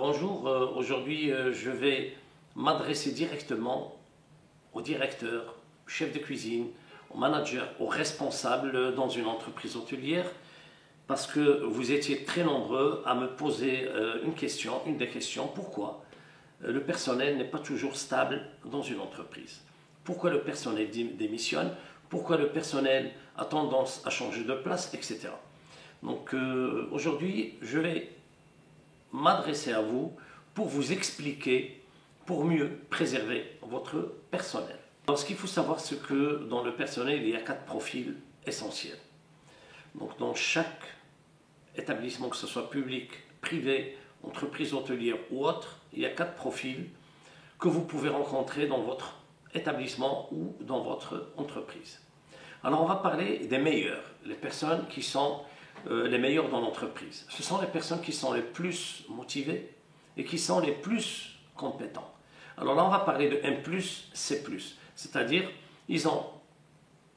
Bonjour, aujourd'hui je vais m'adresser directement au directeur, chef de cuisine, au manager, au responsable dans une entreprise hôtelière parce que vous étiez très nombreux à me poser une des questions, pourquoi le personnel n'est pas toujours stable dans une entreprise? Pourquoi le personnel démissionne? Pourquoi le personnel a tendance à changer de place, etc. Donc aujourd'hui, je vais m'adresser à vous pour vous expliquer, pour mieux préserver votre personnel. Alors, ce qu'il faut savoir, c'est que dans le personnel, il y a 4 profils essentiels. Donc, dans chaque établissement, que ce soit public, privé, entreprise hôtelière ou autre, il y a 4 profils que vous pouvez rencontrer dans votre établissement ou dans votre entreprise. Alors, on va parler des meilleurs, les personnes qui sont les meilleurs dans l'entreprise. Ce sont les personnes qui sont les plus motivées et qui sont les plus compétents. Alors là, on va parler de M+, C+, c'est-à-dire ils ont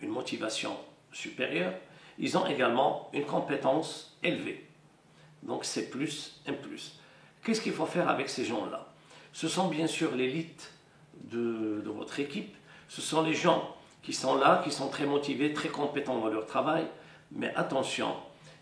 une motivation supérieure, ils ont également une compétence élevée. Donc C+, M+. Qu'est-ce qu'il faut faire avec ces gens-là? Ce sont bien sûr l'élite de votre équipe, ce sont les gens qui sont là, qui sont très motivés, très compétents dans leur travail, mais attention,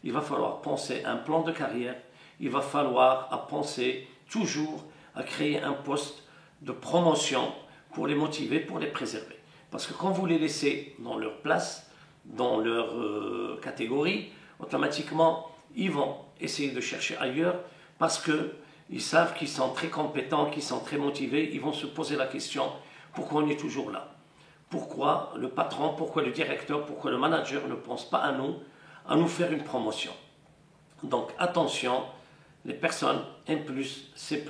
il va falloir penser à un plan de carrière, il va falloir penser toujours à créer un poste de promotion pour les motiver, pour les préserver. Parce que quand vous les laissez dans leur place, dans leur catégorie, automatiquement, ils vont essayer de chercher ailleurs parce qu'ils savent qu'ils sont très compétents, qu'ils sont très motivés, ils vont se poser la question, pourquoi on est toujours là? Pourquoi le patron, pourquoi le directeur, pourquoi le manager ne pense pas à nous faire une promotion? Donc attention, les personnes M+, C+,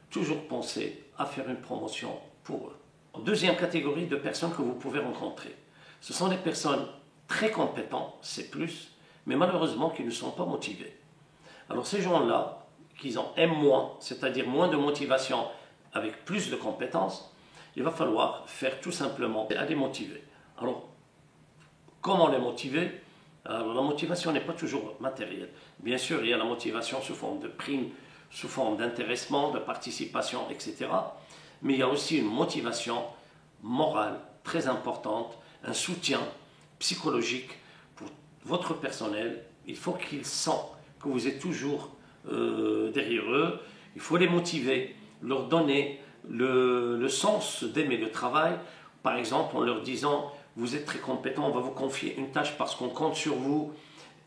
toujours penser à faire une promotion pour eux. Deuxième catégorie de personnes que vous pouvez rencontrer, ce sont des personnes très compétentes, C+, mais malheureusement qui ne sont pas motivées. Alors ces gens-là, qui ont M-, c'est-à-dire moins de motivation avec plus de compétences, il va falloir faire tout simplement à les motiver. Alors, comment les motiver? Alors, la motivation n'est pas toujours matérielle. Bien sûr, il y a la motivation sous forme de primes, sous forme d'intéressement, de participation, etc. Mais il y a aussi une motivation morale très importante, un soutien psychologique pour votre personnel. Il faut qu'ils sentent que vous êtes toujours derrière eux. Il faut les motiver, leur donner le sens d'aimer le travail, par exemple en leur disant vous êtes très compétent, on va vous confier une tâche parce qu'on compte sur vous,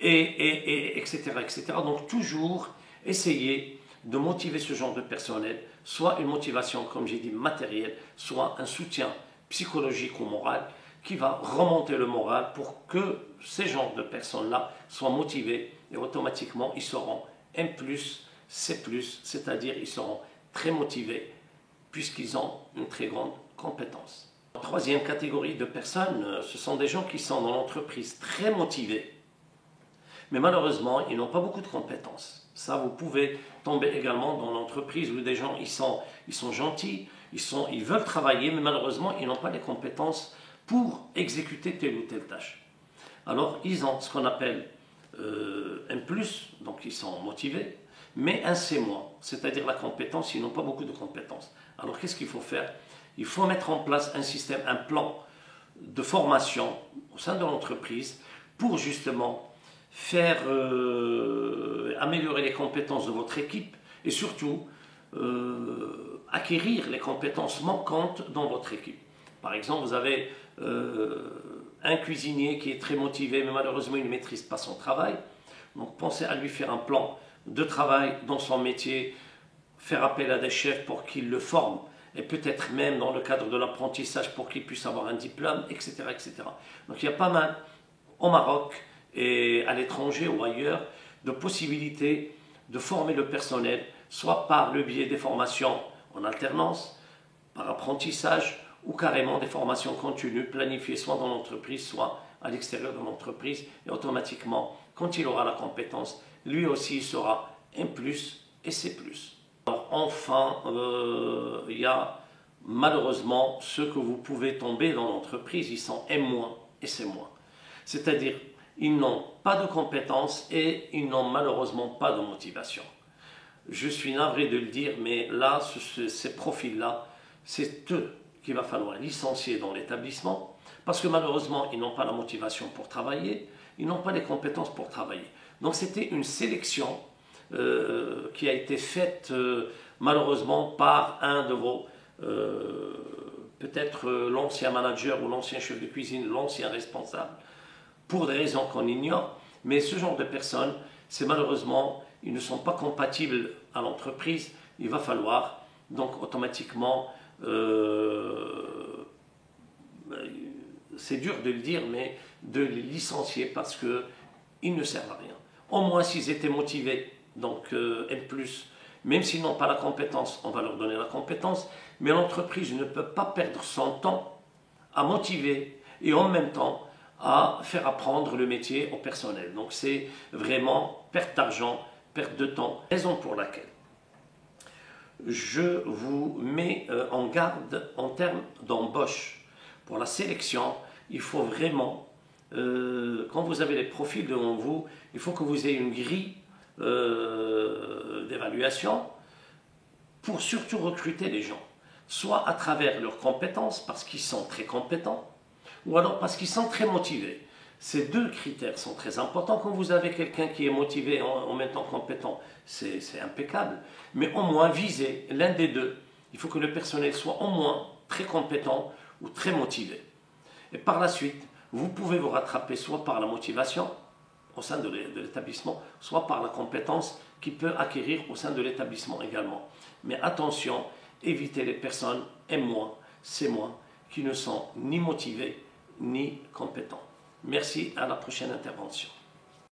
etc., etc. Donc toujours essayer de motiver ce genre de personnel, soit une motivation, comme j'ai dit, matérielle, soit un soutien psychologique ou moral qui va remonter le moral pour que ces genres de personnes-là soient motivées et automatiquement ils seront M+, C+, c'est-à-dire ils seront très motivés puisqu'ils ont une très grande compétence. La troisième catégorie de personnes, ce sont des gens qui sont dans l'entreprise très motivés, mais malheureusement, ils n'ont pas beaucoup de compétences. Ça, vous pouvez tomber également dans l'entreprise où des gens, ils sont gentils, ils veulent travailler, mais malheureusement, ils n'ont pas les compétences pour exécuter telle ou telle tâche. Alors, ils ont ce qu'on appelle M+, donc ils sont motivés, mais un C-, c'est-à-dire la compétence, ils n'ont pas beaucoup de compétences. Alors qu'est-ce qu'il faut faire? Il faut mettre en place un système, un plan de formation au sein de l'entreprise pour justement faire améliorer les compétences de votre équipe et surtout acquérir les compétences manquantes dans votre équipe. Par exemple, vous avez un cuisinier qui est très motivé mais malheureusement il ne maîtrise pas son travail. Donc pensez à lui faire un plan de travail dans son métier, faire appel à des chefs pour qu'ils le forment et peut-être même dans le cadre de l'apprentissage pour qu'ils puissent avoir un diplôme, etc., etc. Donc il y a pas mal au Maroc et à l'étranger ou ailleurs de possibilités de former le personnel, soit par le biais des formations en alternance, par apprentissage ou carrément des formations continues planifiées soit dans l'entreprise, soit à l'extérieur de l'entreprise et automatiquement, quand il aura la compétence, lui aussi sera M+, et C+. Alors, enfin, il y a malheureusement ceux que vous pouvez tomber dans l'entreprise, ils sont M- et C-. C'est-à-dire, ils n'ont pas de compétences et ils n'ont malheureusement pas de motivation. je suis navré de le dire, mais là, ces profils-là, c'est eux qu'il va falloir licencier dans l'établissement, parce que malheureusement, ils n'ont pas la motivation pour travailler, ils n'ont pas les compétences pour travailler. Donc c'était une sélection qui a été faite malheureusement par un de vos, peut-être l'ancien manager ou l'ancien chef de cuisine, l'ancien responsable, pour des raisons qu'on ignore, mais ce genre de personnes, c'est malheureusement, ils ne sont pas compatibles à l'entreprise, il va falloir donc automatiquement, c'est dur de le dire, mais de les licencier parce qu'ils ne servent à rien. Au moins s'ils étaient motivés, donc N+, même s'ils n'ont pas la compétence, on va leur donner la compétence, mais l'entreprise ne peut pas perdre son temps à motiver et en même temps à faire apprendre le métier au personnel. Donc c'est vraiment perte d'argent, perte de temps. Raison pour laquelle je vous mets en garde en termes d'embauche. Pour la sélection, il faut vraiment, quand vous avez les profils devant vous, il faut que vous ayez une grille d'évaluation pour surtout recruter les gens, soit à travers leurs compétences, parce qu'ils sont très compétents, ou alors parce qu'ils sont très motivés. Ces deux critères sont très importants. Quand vous avez quelqu'un qui est motivé en même temps compétent, c'est impeccable. Mais au moins, visez l'un des deux. Il faut que le personnel soit au moins très compétent ou très motivé. Et par la suite, vous pouvez vous rattraper soit par la motivation au sein de l'établissement, soit par la compétence qu'il peut acquérir au sein de l'établissement également. Mais attention, évitez les personnes M-, C-, qui ne sont ni motivées ni compétents. Merci, à la prochaine intervention.